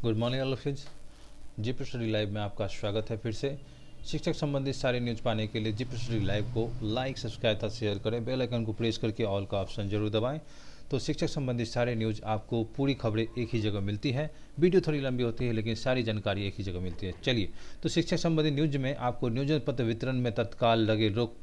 Good morning all of you. GP study live में आपका स्वागत है। फिर से शिक्षक संबंधित सारे न्यूज़ पाने के लिए जीपी स्टडी लाइव को लाइक, सब्सक्राइब तथा शेयर करें। बेल आइकन को प्रेस करके ऑल का ऑप्शन जरूर दबाएं, तो शिक्षक संबंधित सारे न्यूज़ आपको पूरी खबरें एक ही जगह मिलती है। वीडियो थोड़ी लंबी होती है लेकिन सारी जानकारी एक ही जगह मिलती है। चलिए, तो शिक्षक संबंधित न्यूज में आपको नियोजन पत्र वितरण में तत्काल लगे रोक,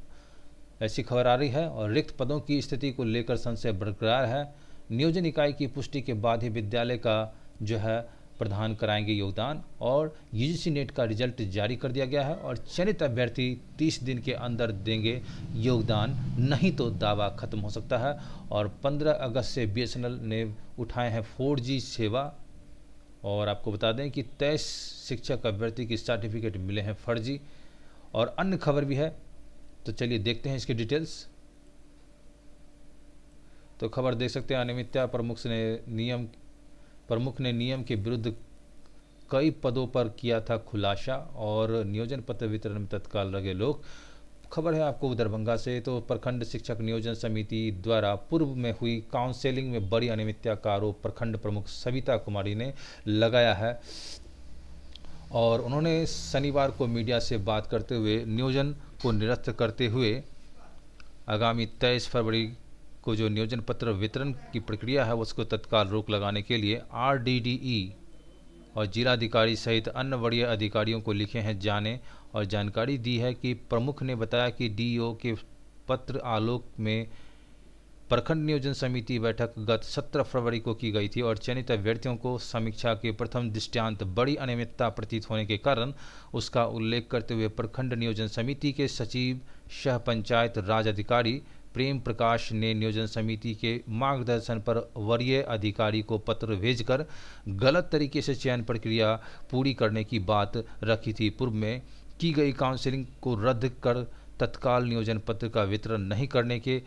ऐसी खबर आ रही है। और रिक्त पदों की स्थिति को लेकर संशय बरकरार है। नियोजन इकाई की पुष्टि के बाद ही विद्यालय का जो है प्रदान कराएंगे योगदान। और यूजीसी नेट का रिजल्ट जारी कर दिया गया है और चयनित अभ्यर्थी 30 दिन के अंदर देंगे योगदान, नहीं तो दावा खत्म हो सकता है। और 15 अगस्त से बीएसएनएल ने उठाए हैं 4G सेवा। और आपको बता दें कि 23 शिक्षक अभ्यर्थी की सर्टिफिकेट मिले हैं फर्जी। और अन्य खबर भी है, तो चलिए देखते हैं इसकी डिटेल्स। तो खबर देख सकते हैं, अनियमितता प्रमुख ने नियम के विरुद्ध कई पदों पर किया था खुलासा और नियोजन पत्र वितरण में तत्काल लगे लोग। खबर है आपको दरभंगा से। तो प्रखंड शिक्षक नियोजन समिति द्वारा पूर्व में हुई काउंसलिंग में बड़ी अनियमितता का आरोप प्रखंड प्रमुख सविता कुमारी ने लगाया है। और उन्होंने शनिवार को मीडिया से बात करते हुए नियोजन को निरस्त करते हुए आगामी 23 फरवरी को जो नियोजन पत्र वितरण की प्रक्रिया है उसको तत्काल रोक लगाने के लिए आरडीडीई और जिलाधिकारी सहित अन्य वरीय अधिकारियों को लिखे हैं जाने। और जानकारी दी है कि प्रमुख ने बताया कि डीईओ के पत्र आलोक में प्रखंड नियोजन समिति बैठक गत 17 फरवरी को की गई थी और चयनित अभ्यर्थियों को समीक्षा के प्रथम दृष्टांत बड़ी अनियमितता प्रतीत होने के कारण उसका उल्लेख करते हुए प्रखंड नियोजन समिति के सचिव सह पंचायत राज अधिकारी प्रेम प्रकाश ने नियोजन समिति के मार्गदर्शन पर वरीय अधिकारी को पत्र भेजकर गलत तरीके से चयन प्रक्रिया पूरी करने की बात रखी थी। पूर्व में की गई काउंसलिंग को रद्द कर तत्काल नियोजन पत्र का वितरण नहीं करने के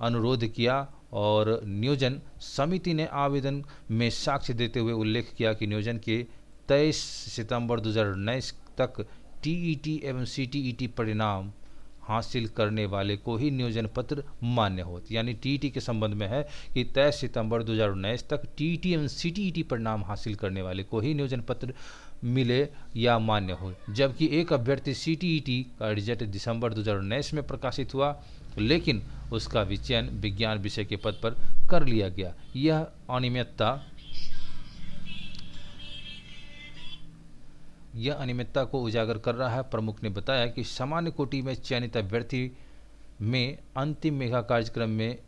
अनुरोध किया। और नियोजन समिति ने आवेदन में साक्ष्य देते हुए उल्लेख किया कि नियोजन के 23 सितंबर 2019 तक टीईटी एवं सीटीईटी परिणाम हासिल करने वाले को ही नियोजन पत्र मान्य हो। यानी टीईटी के संबंध में है कि 23 सितंबर 2019 तक टीईटी एवं सीटीईटी परिणाम हासिल करने वाले को ही नियोजन पत्र मिले या मान्य हो। जबकि एक अभ्यर्थी सीटीईटी का रिजल्ट दिसंबर 2019 में प्रकाशित हुआ लेकिन उसका विचयन विज्ञान विषय के पद पर कर लिया गया। यह अनियमितता को उजागर कर रहा है। प्रमुख ने बताया कि सामान्य कोटि में चयनित अभ्यर्थी में अंतिम मेधा कार्यक्रम में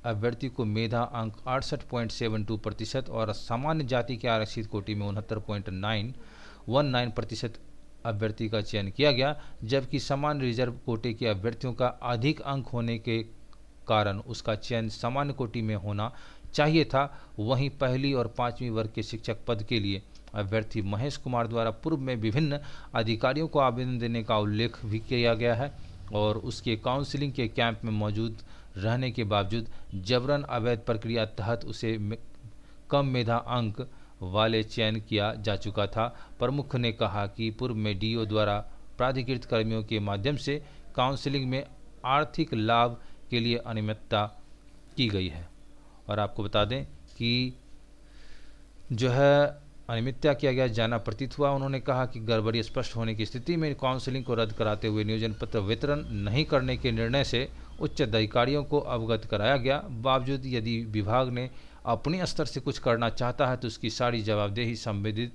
अभ्यर्थी को मेधा अंक 68.72% और सामान्य जाति के आरक्षित कोटि में 69.919% अभ्यर्थी का चयन किया गया। जबकि सामान्य रिजर्व कोटे के अभ्यर्थियों का अधिक अंक होने के कारण उसका चयन सामान्य कोटि में होना चाहिए था। वहीं पहली और 5वीं वर्ग के शिक्षक पद के लिए अभ्यर्थी महेश कुमार द्वारा पूर्व में विभिन्न अधिकारियों को आवेदन देने का उल्लेख भी किया गया है और उसके काउंसलिंग के कैंप में मौजूद रहने के बावजूद जबरन अवैध प्रक्रिया तहत उसे कम मेधा अंक वाले चयन किया जा चुका था। प्रमुख ने कहा कि पूर्व में डीओ द्वारा प्राधिकृत कर्मियों के माध्यम से काउंसलिंग में आर्थिक लाभ के लिए अनियमितता की गई है। और आपको बता दें कि जो है अनियमितता किया गया जाना प्रतीत हुआ। उन्होंने कहा कि गड़बड़ी स्पष्ट होने की स्थिति में काउंसलिंग को रद्द कराते हुए नियोजन पत्र वितरण नहीं करने के निर्णय से उच्च अधिकारियों को अवगत कराया गया। बावजूद यदि विभाग ने अपने स्तर से कुछ करना चाहता है तो उसकी सारी जवाबदेही संबंधित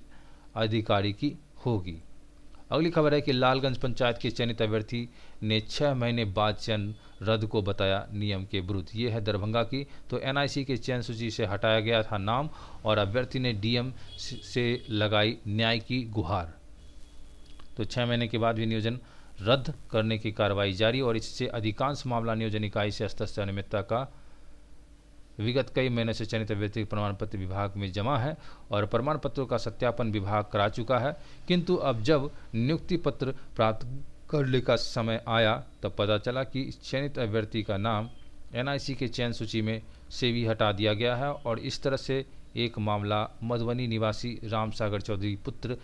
अधिकारी की होगी। अगली खबर है कि लालगंज पंचायत के चयनित अभ्यर्थी ने 6 महीने बाद चयन रद्द को बताया नियम के विरुद्ध। ये है दरभंगा की। तो एनआईसी के चयन सूची से हटाया गया था नाम और अभ्यर्थी ने डीएम से लगाई न्याय की गुहार। तो 6 महीने के बाद भी नियोजन रद्द करने की कार्रवाई जारी और इससे अधिकांश मामला नियोजन इकाई से स्तर अनियमितता का विगत कई महीने से चयनित अभ्यर्थी प्रमाण पत्र विभाग में जमा है और प्रमाण पत्रों का सत्यापन विभाग करा चुका है। किंतु अब जब नियुक्ति पत्र प्राप्त करने का समय आया तब पता चला कि चयनित अभ्यर्थी का नाम एनआईसी के चयन सूची में से भी हटा दिया गया है। और इस तरह से एक मामला मधुबनी निवासी रामसागर चौधरी पुत्र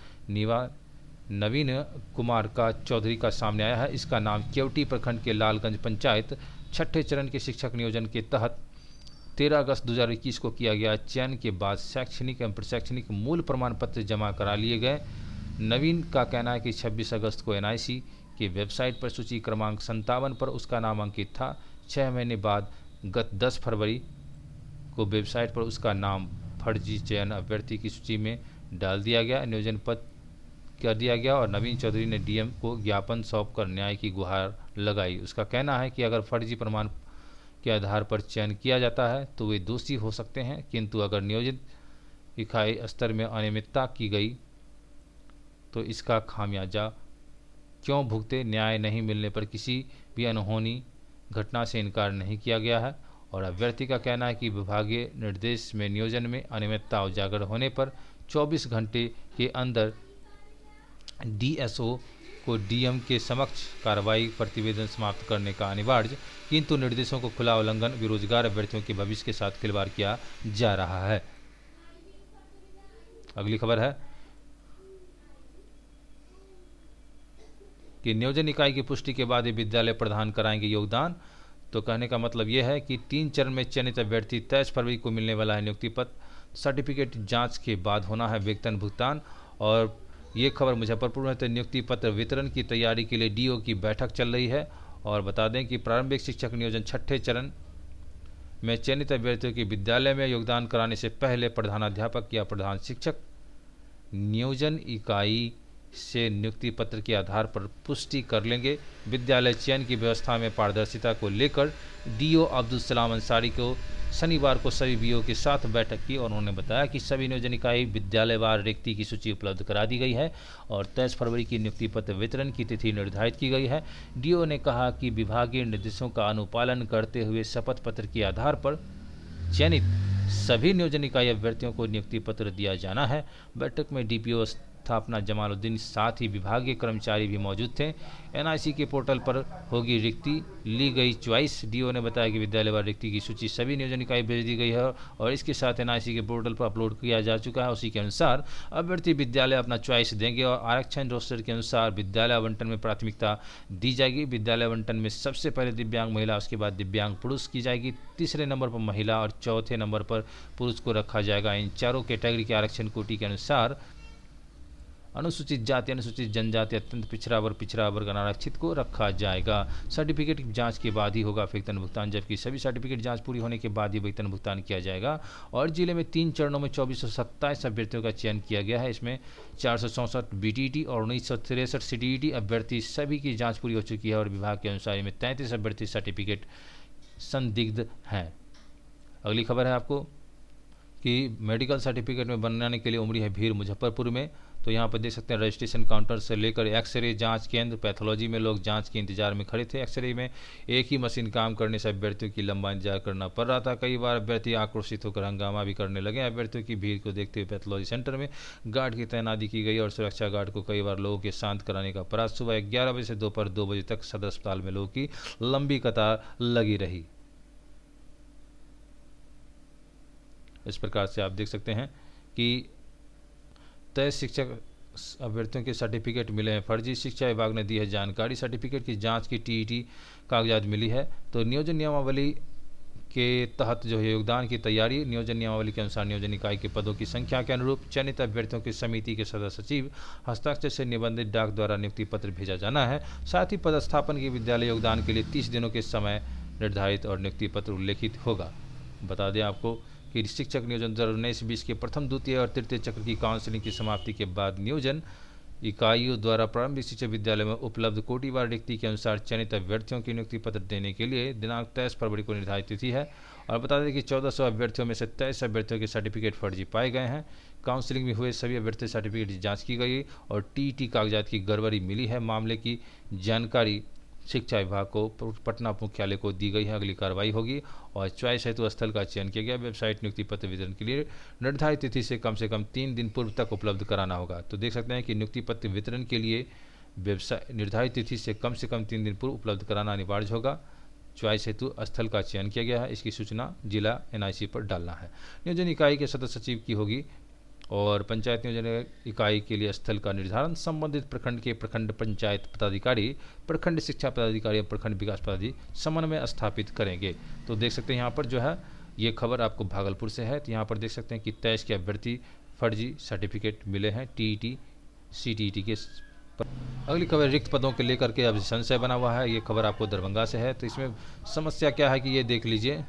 नवीन कुमार का चौधरी का सामने आया है। इसका नाम केवटी प्रखंड के लालगंज पंचायत 6ठे चरण के शिक्षक नियोजन के तहत 13 अगस्त 2021 को किया गया चयन के बाद शैक्षणिक एवं प्रशैक्षणिक मूल प्रमाण पत्र जमा करा लिए गए। नवीन का कहना है कि 26 अगस्त को एनआईसी की वेबसाइट पर सूची क्रमांक 57 पर उसका नाम अंकित था। 6 महीने बाद गत 10 फरवरी को वेबसाइट पर उसका नाम फर्जी चयन अभ्यर्थी की सूची में डाल दिया गया, नियोजन पद कर दिया गया और नवीन चौधरी ने डीएम को ज्ञापन सौंपकर न्याय की गुहार लगाई। उसका कहना है कि अगर फर्जी प्रमाण के आधार पर चयन किया जाता है तो वे दोषी हो सकते हैं, किंतु अगर नियोजित इकाई स्तर में अनियमितता की गई तो इसका खामियाजा क्यों भुगते। न्याय नहीं मिलने पर किसी भी अनहोनी घटना से इनकार नहीं किया गया है। और अभ्यर्थी का कहना है कि विभागीय निर्देश में नियोजन में अनियमितता उजागर होने पर 24 घंटे के अंदर डीएसओ को डीएम के समक्ष कार्रवाई प्रतिवेदन समाप्त करने का अनिवार्य, किंतु निर्देशों को खुला उल्लंघन बेरोजगार अभ्यर्थियों के भविष्य के साथ खिलवाड़ किया जा रहा है। अगली खबर है कि नियोजन इकाई की पुष्टि के बाद ही विद्यालय प्रदान कराएंगे योगदान। तो कहने का मतलब यह है कि 3 चरण में चयनित अभ्यर्थी 23 फरवरी को मिलने वाला है नियुक्ति पत्र। सर्टिफिकेट जांच के बाद होना है वेतन भुगतान। और ये खबर मुजफ्फरपुर में तो नियुक्ति पत्र वितरण की तैयारी के लिए डीओ की बैठक चल रही है। और बता दें कि प्रारंभिक शिक्षक नियोजन 6ठे चरण में चयनित अभ्यर्थियों की विद्यालय में योगदान कराने से पहले प्रधानाध्यापक या प्रधान शिक्षक नियोजन इकाई से नियुक्ति पत्र के आधार पर पुष्टि कर लेंगे। विद्यालय चयन की व्यवस्था में पारदर्शिता को लेकर डीओ अब्दुल सलाम अंसारी को शनिवार को सभी बीओ के साथ बैठक की और उन्होंने बताया कि सभी नियोजन इकाई विद्यालयवार रिक्ति की सूची उपलब्ध करा दी गई है और 23 फरवरी की नियुक्ति पत्र वितरण की तिथि निर्धारित की गई है। डीओ ने कहा कि विभागीय निर्देशों का अनुपालन करते हुए शपथ पत्र के आधार पर चयनित सभी नियोजन इकाई अभ्यर्थियों को नियुक्ति पत्र दिया जाना है। बैठक में डीपीओ स्थापना जमालुद्दीन साथ ही विभागीय कर्मचारी भी मौजूद थे। एनआईसी के पोर्टल पर होगी रिक्ति ली गई चॉइस। डीओ ने बताया कि विद्यालयवार रिक्ति की सूची सभी नियोजन इकाई भेज दी गई है और इसके साथ एनआईसी के पोर्टल पर अपलोड किया जा चुका है। उसी के अनुसार अभ्यर्थी विद्यालय अपना चॉइस देंगे और आरक्षण रोस्टर के अनुसार विद्यालय आवंटन में प्राथमिकता दी जाएगी। विद्यालय आवंटन में सबसे पहले दिव्यांग महिला, उसके बाद दिव्यांग पुरुष की जाएगी, तीसरे नंबर पर महिला और चौथे नंबर पर पुरुष को रखा जाएगा। इन चारों कैटेगरी के आरक्षण कोटि के अनुसार अनुसूचित जाति, अनुसूचित जनजाति, अत्यंत पिछड़ा वर्ग अनारक्षित को रखा जाएगा। सर्टिफिकेट की जांच के बाद ही होगा वेतन भुगतान, जबकि सभी सर्टिफिकेट जांच पूरी होने के बाद ही वेतन भुगतान किया जाएगा। और जिले में 3 चरणों में 2427 अभ्यर्थियों का चयन किया गया है। इसमें 464 बीटीटी और 1963 सीटीईटी अभ्यर्थी सभी की जाँच पूरी हो चुकी है और विभाग के अनुसार में 33 अभ्यर्थी सर्टिफिकेट संदिग्ध हैं। अगली खबर है आपको कि मेडिकल सर्टिफिकेट में बनाने के लिए उमड़ी है भीड़ मुजफ्फरपुर में। तो यहाँ पर देख सकते हैं रजिस्ट्रेशन काउंटर से लेकर एक्सरे जांच केंद्र, पैथोलॉजी में लोग जांच के इंतजार में खड़े थे। एक्सरे में एक ही मशीन काम करने से अभ्यर्थियों की लंबा इंतजार करना पड़ रहा था। कई बार अभ्यर्थी आक्रोशित होकर हंगामा भी करने लगे। अभ्यर्थियों की भीड़ को देखते हुए पैथोलॉजी सेंटर में गार्ड की तैनाती की गई और सुरक्षा गार्ड को कई बार लोगों के शांत कराने का प्रयास। सुबह 11 बजे से दोपहर 2 बजे तक सदर अस्पताल में लोगों की लंबी कतार लगी रही। इस प्रकार से आप देख सकते हैं कि 23 शिक्षक अभ्यर्थियों के सर्टिफिकेट मिले हैं फर्जी। शिक्षा विभाग ने दी है जानकारी। सर्टिफिकेट की जांच की टीईटी कागजात मिली है। तो नियोजन नियमावली के तहत जो है योगदान की तैयारी, नियोजन नियमावली के अनुसार नियोजन इकाई के पदों की संख्या के अनुरूप चयनित अभ्यर्थियों की समिति के सदस्य सचिव हस्ताक्षर से निबंधित डाक द्वारा नियुक्ति पत्र भेजा जाना है। साथ ही पदस्थापन की विद्यालय योगदान के लिए 30 दिनों के समय निर्धारित और नियुक्ति पत्र उल्लेखित होगा। बता दें आपको कि शिक्षक नियोजन 2019-20 के प्रथम, द्वितीय और तृतीय चक्र की काउंसलिंग की समाप्ति के बाद नियोजन इकाइयों द्वारा प्रारंभिक शिक्षा विद्यालय में उपलब्ध कोटिवार रिक्ति के अनुसार चयनित अभ्यर्थियों की नियुक्ति पत्र देने के लिए दिनांक 23 फरवरी को निर्धारित तिथि है। और बता दें कि 1400 अभ्यर्थियों में से 23 अभ्यर्थियों के सर्टिफिकेट फर्जी पाए गए हैं। काउंसलिंग में हुए सभी अभ्यर्थी सर्टिफिकेट की जाँच की गई और टीईटी कागजात की गड़बड़ी मिली है। मामले की जानकारी शिक्षा विभाग को पटना मुख्यालय को दी गई है। अगली कार्रवाई होगी और चॉइस हेतु स्थल का चयन किया गया। वेबसाइट नियुक्ति पत्र वितरण के लिए निर्धारित तिथि से कम 3 दिन पूर्व तक उपलब्ध कराना होगा। तो देख सकते हैं कि नियुक्ति पत्र वितरण के लिए वेबसाइट निर्धारित तिथि से कम 3 दिन पूर्व उपलब्ध कराना अनिवार्य होगा। चॉइस हेतु स्थल का चयन किया गया है। इसकी सूचना जिला एनआईसी पर डालना है। नियोजन इकाई के सदस्य सचिव की होगी और पंचायत नियोजन इकाई के लिए स्थल का निर्धारण संबंधित प्रखंड के प्रखंड पंचायत पदाधिकारी, प्रखंड शिक्षा पदाधिकारी और प्रखंड विकास पदाधिकारी समन्वय स्थापित करेंगे। तो देख सकते हैं यहाँ पर जो है ये खबर आपको भागलपुर से है। तो यहाँ पर देख सकते हैं कि 23 के अभ्यर्थी फर्जी सर्टिफिकेट मिले हैं टीईटी सीटीईटी के पर। अगली खबर रिक्त पदों के लेकर के अब संशय बना हुआ है। ये खबर आपको दरभंगा से है। तो इसमें समस्या क्या है कि ये देख लीजिए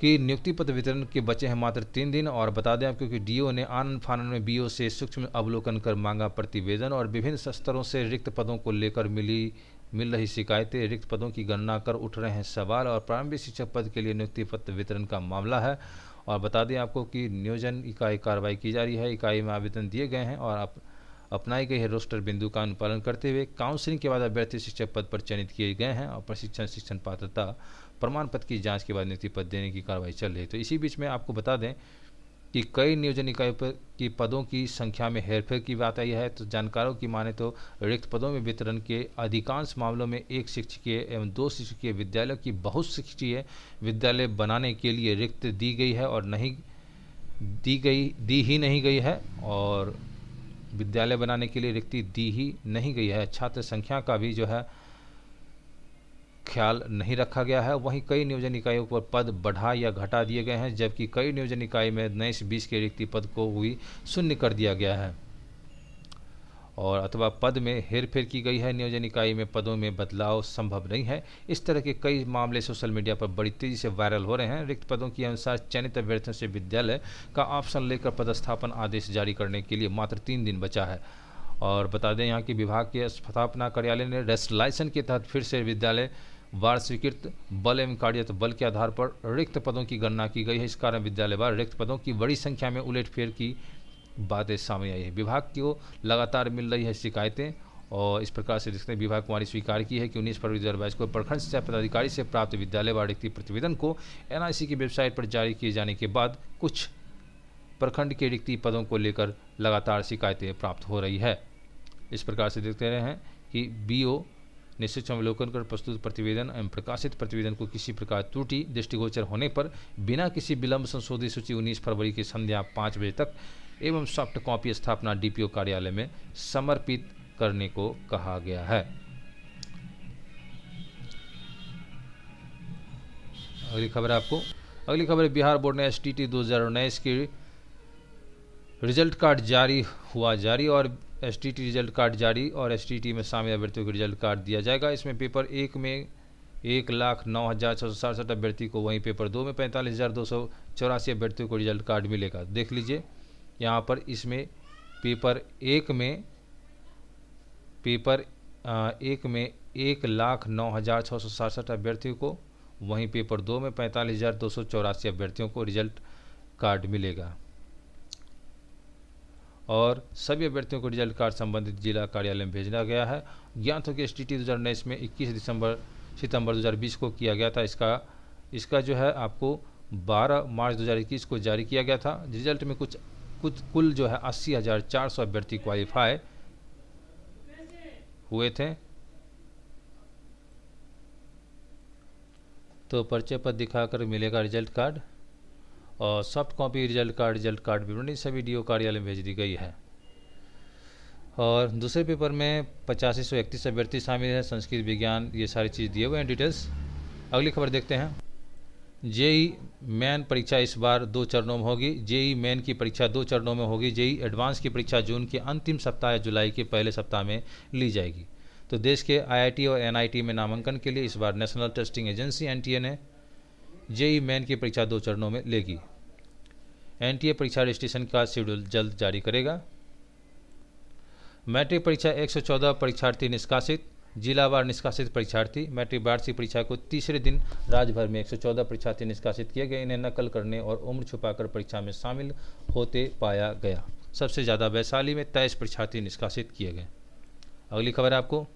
कि नियुक्ति पत्र वितरण के बचे हैं मात्र 3 दिन। और बता दें आपको कि डीओ ने आनन फानन में बीओ से सूक्ष्म अवलोकन कर मांगा प्रतिवेदन। और विभिन्न स्तरों से रिक्त पदों को लेकर मिल रही शिकायतें, रिक्त पदों की गणना कर उठ रहे हैं सवाल और प्रारंभिक शिक्षक पद के लिए नियुक्ति पत्र वितरण का मामला है। और बता दें आपको कि नियोजन इकाई कार्रवाई की जा रही है। इकाई में आवेदन दिए गए हैं और अपनाई गई है रोस्टर बिंदु का अनुपालन करते हुए काउंसलिंग के बाद अभ्यर्थी शिक्षक पद पर चयनित किए गए हैं और प्रशिक्षण शिक्षण पात्रता प्रमाण पत्र की जांच के बाद नियुक्ति पद देने की कार्रवाई चल रही है। तो इसी बीच में आपको बता दें कि कई नियोजन इकाई की पदों की संख्या में हेरफेर की बात आई है। तो जानकारों की माने तो रिक्त पदों में वितरण के अधिकांश मामलों में एक शिक्षकीय एवं 2 शिक्षकीय विद्यालयों की बहुशिक्षकीय विद्यालय बनाने के लिए रिक्त दी गई है और दी ही नहीं गई है। और विद्यालय बनाने के लिए रिक्ति दी ही नहीं गई है। छात्र संख्या का भी जो है ख्याल नहीं रखा गया है। वहीं कई नियोजन इकाइयों पर पद बढ़ा या घटा दिए गए हैं, जबकि कई नियोजन इकाई में 19-20 के रिक्ति पद को हुई शून्य कर दिया गया है और अथवा पद में हेरफेर की गई है। नियोजन इकाई में पदों में बदलाव संभव नहीं है। इस तरह के कई मामले सोशल मीडिया पर बड़ी तेजी से वायरल हो रहे हैं। रिक्त पदों के अनुसार चयनित अभ्यर्थियों से विद्यालय का ऑप्शन लेकर पदस्थापन आदेश जारी करने के लिए मात्र 3 दिन बचा है। और बता दें यहाँ की विभाग के स्थापना कार्यालय ने रेस्टलाइजेशन के तहत फिर से विद्यालय वार स्वीकृत बल एवं कार्यरत बल के आधार पर रिक्त पदों की गणना की गई है। इस कारण विद्यालय वार रिक्त पदों की बड़ी संख्या में उलटफेर की बातें सामने आई है। विभाग को लगातार मिल रही है शिकायतें और इस प्रकार से देखते हैं विभाग कुमारी स्वीकार की है कि 19 फरवरी 2022 को प्रखंड शिक्षा पदाधिकारी से प्राप्त विद्यालय वार रिक्ति प्रतिवेदन को एनआईसी की वेबसाइट पर जारी किए जाने के बाद कुछ प्रखंड के रिक्ति पदों को लेकर लगातार शिकायतें प्राप्त हो रही है। इस प्रकार से देखते रहे हैं कि बीओ निश्चित अवलोकन कर प्रस्तुत प्रतिवेदन एवं प्रकाशित प्रतिवेदन को किसी प्रकार त्रुटि दृष्टिगोचर होने पर बिना किसी विलंब संशोधित सूची 19 फरवरी की संध्या 5 बजे तक एवं सॉफ्ट कॉपी स्थापना डीपीओ कार्यालय में समर्पित करने को कहा गया है। अगली खबर बिहार बोर्ड ने एसटीटी 2019 की रिजल्ट कार्ड जारी और एसटीटी रिजल्ट कार्ड जारी और एसटीटी में शामिल अभ्यर्थियों को रिजल्ट कार्ड दिया जाएगा। इसमें पेपर 1 में 1,09,667 अभ्यर्थी को, वहीं पेपर 2 में 45,284 अभ्यर्थियों को रिजल्ट कार्ड मिलेगा। देख लीजिए यहाँ पर इसमें पेपर 1 में 1,09,667 अभ्यर्थियों को, वहीं पेपर 2 में 45,284 अभ्यर्थियों को रिजल्ट कार्ड मिलेगा और सभी अभ्यर्थियों को रिजल्ट कार्ड संबंधित जिला कार्यालय में भेजा गया है। ज्ञात हो कि एसटीटी 2019 में 21 सितंबर 2020 को किया गया था। इसका जो है आपको 12 मार्च 2021 को जारी किया गया था। रिजल्ट में कुल जो है 80,400 अभ्यर्थी क्वालिफाई हुए थे। तो परिचय पत्र दिखाकर मिलेगा रिजल्ट कार्ड और सॉफ्ट कॉपी रिजल्ट कार्ड विवरणी सभी डीओ कार्यालय में भेज दी गई है। और दूसरे पेपर में 8531 अभ्यर्थी शामिल है, संस्कृत विज्ञान, ये सारी चीज़ दिए हुए हैं डिटेल्स। अगली खबर देखते हैं। जेई मेन परीक्षा इस बार 2 चरणों में होगी। जेई मेन की परीक्षा 2 चरणों में होगी। जेई एडवांस की परीक्षा जून के अंतिम सप्ताह या जुलाई के पहले सप्ताह में ली जाएगी। तो देश के आईआईटी और एनआईटी में नामांकन के लिए इस बार नेशनल टेस्टिंग एजेंसी एनटीए ने जेई मेन की परीक्षा 2 चरणों में लेगी। एनटीए परीक्षा रजिस्ट्रेशन का शेड्यूल जल्द जारी करेगा। मैट्रिक परीक्षा 114 परीक्षार्थी निष्कासित। जिलावार निष्कासित परीक्षार्थी। मैट्रिक वार्षिक परीक्षा को तीसरे दिन राज्य भर में 114 परीक्षार्थी निष्कासित किए गए। इन्हें नकल करने और उम्र छुपाकर परीक्षा में शामिल होते पाया गया। सबसे ज़्यादा वैशाली में 23 परीक्षार्थी निष्कासित किए गए। अगली खबर है आपको।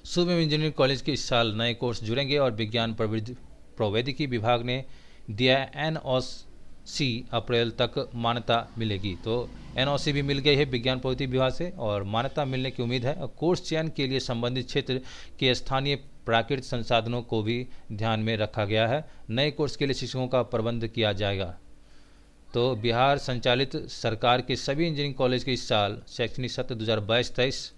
सूबे में इंजीनियरिंग कॉलेज के इस साल नए कोर्स जुड़ेंगे और विज्ञान प्रौद्योगिकी विभाग ने दिया एनओसी अप्रैल तक मान्यता मिलेगी। तो एनओसी भी मिल गई है विज्ञान प्रौद्योगिकी विभाग से और मान्यता मिलने की उम्मीद है। और कोर्स चयन के लिए संबंधित क्षेत्र के स्थानीय प्राकृतिक संसाधनों को भी ध्यान में रखा गया है। नए कोर्स के लिए शिक्षकों का प्रबंध किया जाएगा। तो बिहार संचालित सरकार के सभी इंजीनियरिंग कॉलेज के इस साल शैक्षणिक सत्र 2022-23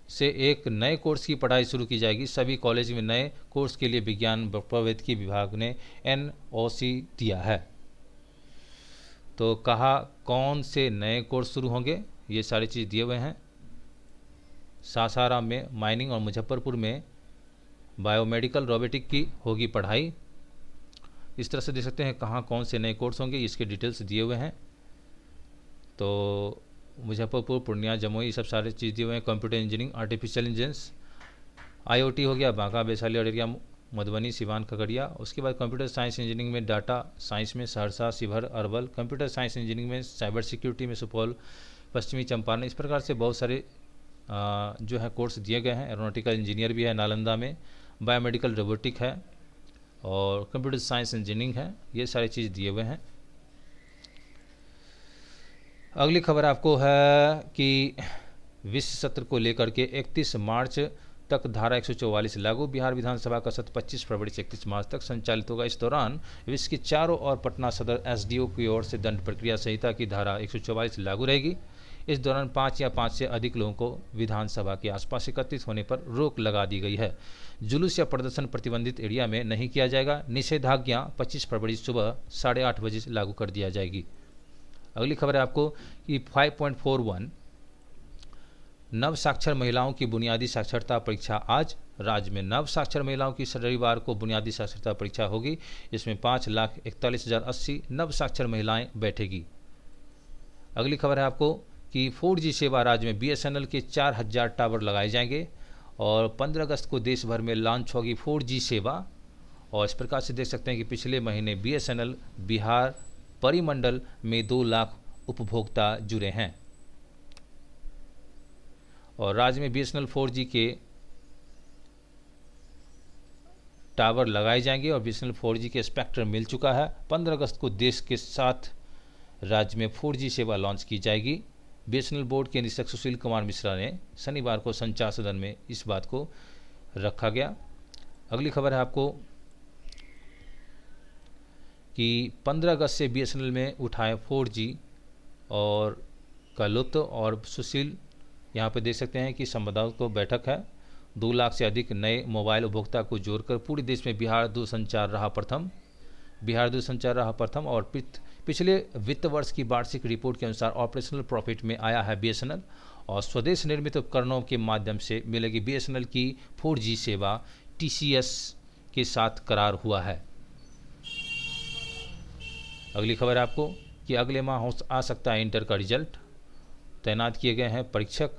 से एक नए कोर्स की पढ़ाई शुरू की जाएगी। सभी कॉलेज में नए कोर्स के लिए विज्ञान प्रौद्योगिकी विभाग ने एनओसी दिया है। तो कहा कौन से नए कोर्स शुरू होंगे, ये सारी चीज़ दिए हुए हैं। सासाराम में माइनिंग और मुजफ्फरपुर में बायोमेडिकल रोबोटिक की होगी पढ़ाई। इस तरह से देख सकते हैं कहाँ कौन से नए कोर्स होंगे, इसके डिटेल्स दिए हुए हैं। तो मुजफ्फरपुर, पूर्णिया, जमुई, सब सारे चीज़ दिए हुए हैं। Computer engineering, artificial intelligence, IoT हो गया बांका, वैशाली, अररिया, मधुबनी, सिवान, खगड़िया। उसके बाद कंप्यूटर साइंस इंजीनियरिंग में डाटा साइंस में Saharsa, Sheohar, Arwal. Computer science engineering में साइबर सिक्योरिटी में सुपौल, पश्चिमी चंपारण। इस प्रकार से बहुत सारे जो है कोर्स दिए गए हैं। एरोनॉटिकल इंजीनियर भी है नालंदा में, बायोमेडिकल रोबोटिक है और कंप्यूटर साइंस इंजीनियरिंग है। ये सारी चीज़ दिए हुए हैं। अगली खबर आपको है कि विश्व सत्र को लेकर के 31 मार्च तक धारा 144 लागू। बिहार विधानसभा का सत्र 25 फरवरी से 31 मार्च तक संचालित होगा। इस दौरान विश्व के चारों ओर पटना सदर एसडीओ की ओर से दंड प्रक्रिया संहिता की धारा 144 लागू रहेगी। इस दौरान 5 या 5 से अधिक लोगों को विधानसभा के आसपास एकत्रित होने पर रोक लगा दी गई है। जुलूस या प्रदर्शन प्रतिबंधित एरिया में नहीं किया जाएगा। निषेधाज्ञा 25 फरवरी सुबह 8:30 बजे से लागू कर दिया जाएगी। अगली खबर है आपको कि 5.41 नव साक्षर महिलाओं की बुनियादी साक्षरता परीक्षा आज। राज्य में नव साक्षर महिलाओं की रविवार को बुनियादी साक्षरता परीक्षा होगी। इसमें 5,41,080 नव साक्षर महिलाएं बैठेगी। अगली खबर है आपको कि 4G सेवा राज्य में बीएसएनएल के 4,000 टावर लगाए जाएंगे और 15 अगस्त को देश भर में लॉन्च होगी 4G सेवा। और इस प्रकार से देख सकते हैं कि पिछले महीने बीएसएनएल बिहार परिमंडल में 2 लाख उपभोक्ता जुड़े हैं और राज्य में बीएसएनएल 4G के टावर लगाए जाएंगे और बीएसएनएल 4G के स्पेक्ट्रम मिल चुका है। 15 अगस्त को देश के साथ राज्य में 4G सेवा लॉन्च की जाएगी। बीएसएनएल बोर्ड के निदेशक सुशील कुमार मिश्रा ने शनिवार को संचार सदन में इस बात को रखा गया। अगली खबर है आपको कि 15 अगस्त से बीएसएनएल में उठाए 4G और का लुत्फ। और सुशील यहाँ पे देख सकते हैं कि संवाददाता को बैठक है। 2 लाख से अधिक नए मोबाइल उपभोक्ता को जोड़कर पूरे देश में बिहार दूरसंचार रहा प्रथम। और पिछले वित्त वर्ष की वार्षिक रिपोर्ट के अनुसार ऑपरेशनल प्रॉफिट में आया है बीएसएनएल और स्वदेश निर्मित उपकरणों के माध्यम से मिलेगी बीएसएनएल की 4G सेवा। टीसीएस के साथ करार हुआ है। अगली खबर आपको कि अगले माह आ सकता है इंटर का रिजल्ट। तैनात किए गए हैं परीक्षक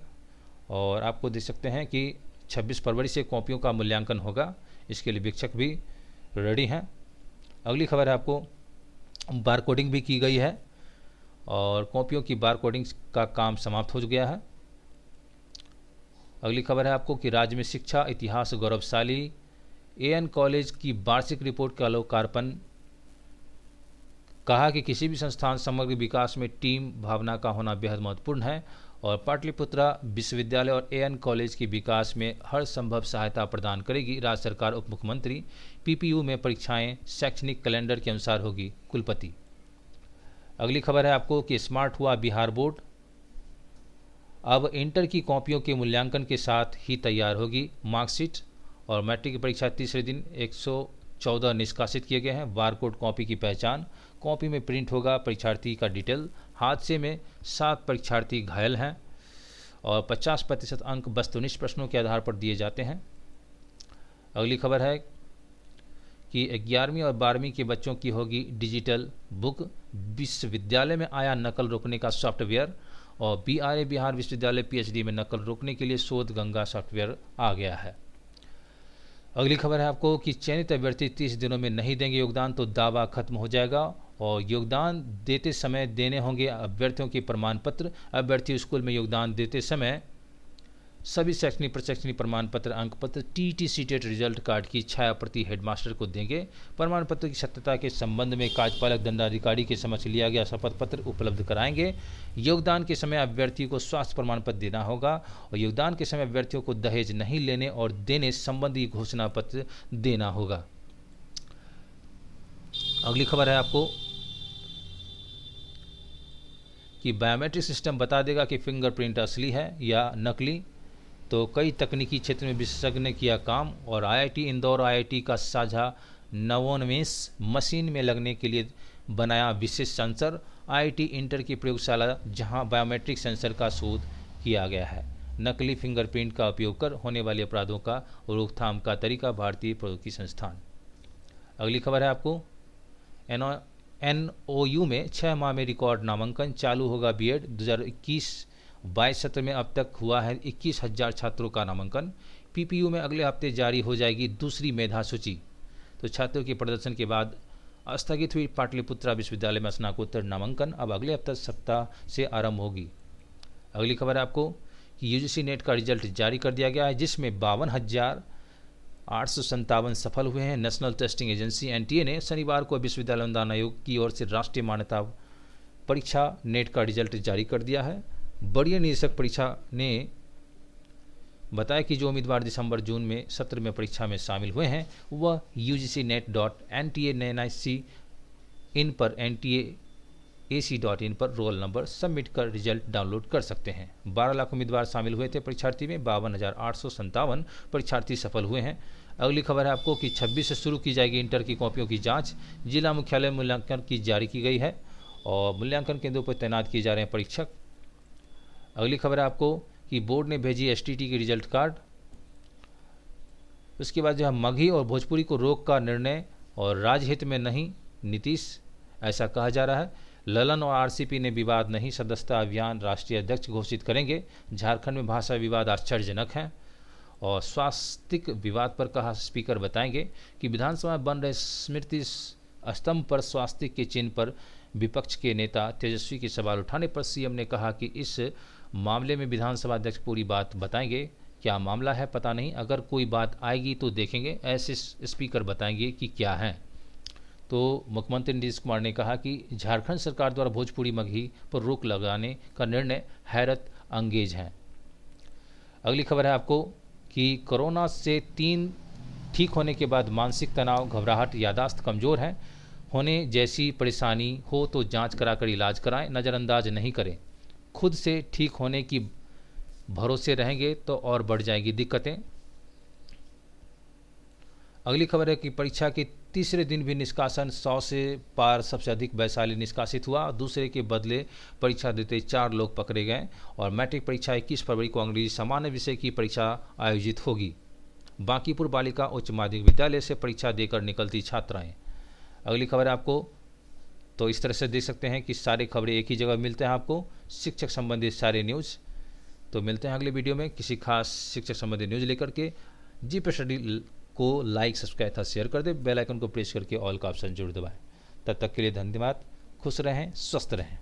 और आपको देख सकते हैं कि 26 फरवरी से कॉपियों का मूल्यांकन होगा। इसके लिए शिक्षक भी रेडी हैं। अगली खबर है आपको बार कोडिंग भी की गई है और कॉपियों की बार कोडिंग का काम समाप्त हो गया है। अगली खबर है आपको कि राज्य में शिक्षा इतिहास गौरवशाली। एएन कॉलेज की वार्षिक रिपोर्ट का लोकार्पण। कहा कि किसी भी संस्थान समग्र विकास में टीम भावना का होना बेहद महत्वपूर्ण है और पाटलिपुत्रा विश्वविद्यालय और एएन कॉलेज के विकास में हर संभव सहायता प्रदान करेगी। राज्य सरकार उप मुख्यमंत्री। पीपीयू में परीक्षाएं शैक्षणिक कैलेंडर के अनुसार होगी। कुलपति। अगली खबर है आपको कि स्मार्ट हुआ बिहार बोर्ड। अब इंटर की कॉपियों के मूल्यांकन के साथ ही तैयार होगी मार्कशीट और मैट्रिक की परीक्षा तीसरे दिन 114 निष्कासित किए गए हैं। बारकोड कॉपी की पहचान। कॉपी में प्रिंट होगा परीक्षार्थी का डिटेल। हादसे में 7 परीक्षार्थी घायल हैं और 50% अंक वस्तुनिष्ठ प्रश्नों के आधार पर दिए जाते हैं। अगली खबर है कि 11वीं और 12वीं के बच्चों की होगी डिजिटल बुक। विश्वविद्यालय में आया नकल रोकने का सॉफ्टवेयर और बीआरए बिहार विश्वविद्यालय पीएचडी में नकल रोकने के लिए शोध गंगा सॉफ्टवेयर आ गया है। अगली खबर है आपको कि चयनित अभ्यर्थी 30 दिनों में नहीं देंगे योगदान तो दावा खत्म हो जाएगा और योगदान देते समय देने होंगे अभ्यर्थियों के प्रमाण पत्र। अभ्यर्थी स्कूल में योगदान देते समय सभी शैक्षणिक प्रशैक्षणिक प्रमाण पत्र, अंक पत्र, टीटी सीटेट रिजल्ट कार्ड की छाया प्रति हेडमास्टर को देंगे। प्रमाण पत्र की सत्यता के संबंध में कार्यपालक दंडाधिकारी के समक्ष लिया गया शपथ पत्र उपलब्ध कराएंगे। योगदान के समय अभ्यर्थी को स्वास्थ्य प्रमाण पत्र देना होगा और योगदान के समय अभ्यर्थियों को दहेज नहीं लेने और देने संबंधी घोषणा पत्र देना होगा। अगली खबर है आपको कि बायोमेट्रिक सिस्टम बता देगा कि फिंगरप्रिंट असली है या नकली। तो कई तकनीकी क्षेत्र में विशेषज्ञ ने किया काम और आईआईटी इंदौर आईआईटी का साझा नवोन्मेष मशीन में लगने के लिए बनाया विशेष सेंसर। आईआईटी इंटर की प्रयोगशाला जहां बायोमेट्रिक सेंसर का शोध किया गया है। नकली फिंगरप्रिंट का उपयोग कर होने वाले अपराधों का रोकथाम का तरीका भारतीय प्रौद्योगिकी संस्थान। अगली खबर है आपको, एनओयू में 6 माह में रिकॉर्ड नामांकन, चालू होगा बीएड। 2021-22 सत्र में अब तक हुआ है 21,000 छात्रों का नामांकन। पीपीयू में अगले हफ्ते जारी हो जाएगी दूसरी मेधा सूची। तो छात्रों के प्रदर्शन के बाद स्थगित हुई पाटलिपुत्रा विश्वविद्यालय में स्नातकोत्तर नामांकन अब अगले हफ्ते सप्ताह से आरंभ होगी। अगली खबर है आपको कि यूजीसी नेट का रिजल्ट जारी कर दिया गया है, जिसमें 52,857 सफल हुए हैं। नेशनल टेस्टिंग एजेंसी एनटीए ने शनिवार को विश्वविद्यालय अनुदान आयोग की ओर से राष्ट्रीय मान्यता परीक्षा नेट का रिजल्ट जारी कर दिया है। वरीय निदेशक परीक्षा ने बताया कि जो उम्मीदवार दिसंबर जून में सत्र में परीक्षा में शामिल हुए हैं वह ugcnet.nta.nic.in पर nta.ac.in पर रोल नंबर सबमिट कर रिजल्ट डाउनलोड कर सकते हैं। 12 लाख उम्मीदवार शामिल हुए थे परीक्षार्थी में, 52,857 परीक्षार्थी सफल हुए हैं। अगली खबर है आपको कि 26 से शुरू की जाएगी इंटर की कॉपियों की जांच। जिला मुख्यालय मूल्यांकन की जारी की गई है और मूल्यांकन केंद्रों पर तैनात किए जा रहे हैं परीक्षक। अगली खबर है आपको कि बोर्ड ने भेजी एसटीटी की रिजल्ट कार्ड। उसके बाद जो है मगही और भोजपुरी को रोक का निर्णय और राजहित में नहीं, नीतीश ऐसा कहा जा रहा है। ललन और आरसीपी ने विवाद नहीं, सदस्यता अभियान राष्ट्रीय अध्यक्ष घोषित करेंगे। झारखंड में भाषा विवाद आश्चर्यजनक है। और स्वास्थ्य विवाद पर कहा स्पीकर बताएंगे कि विधानसभा में बन रहे स्मृति स्तंभ पर स्वास्थ्य के चिन्ह पर विपक्ष के नेता तेजस्वी के सवाल उठाने पर सीएम ने कहा कि इस मामले में विधानसभा अध्यक्ष पूरी बात बताएंगे। क्या मामला है पता नहीं, अगर कोई बात आएगी तो देखेंगे, ऐसे स्पीकर बताएंगे कि क्या है। तो मुख्यमंत्री नीतीश कुमार ने कहा कि झारखंड सरकार द्वारा भोजपुरी मगही पर रोक लगाने का निर्णय हैरत अंगेज है। अगली खबर है आपको कि कोरोना से 3 ठीक होने के बाद मानसिक तनाव, घबराहट, यादाश्त कमजोर है होने जैसी परेशानी हो तो जांच कराकर इलाज कराएं, नज़रअंदाज नहीं करें। खुद से ठीक होने की भरोसे रहेंगे तो और बढ़ जाएगी दिक्कतें। अगली खबर है कि परीक्षा के तीसरे दिन भी निष्कासन 100 से पार सबसे अधिक वैशाली निष्कासित हुआ। दूसरे के बदले परीक्षा देते 4 लोग पकड़े गए और मैट्रिक परीक्षा 21 फरवरी को अंग्रेजी सामान्य विषय की परीक्षा आयोजित होगी। बांकीपुर बालिका उच्च माध्यमिक विद्यालय से परीक्षा देकर निकलती छात्राएं। अगली खबर है आपको, तो इस तरह से देख सकते हैं कि सारे खबरें एक ही जगह मिलते हैं आपको, शिक्षक संबंधित सारे न्यूज़। तो मिलते हैं अगले वीडियो में किसी खास शिक्षक संबंधी न्यूज़ लेकर के। जी पे स्टडी को लाइक, सब्सक्राइब तथा शेयर कर दें, बेल आइकन को प्रेस करके ऑल का ऑप्शन जरूर दबाएं। तब तक के लिए धन्यवाद, खुश रहें, स्वस्थ रहें।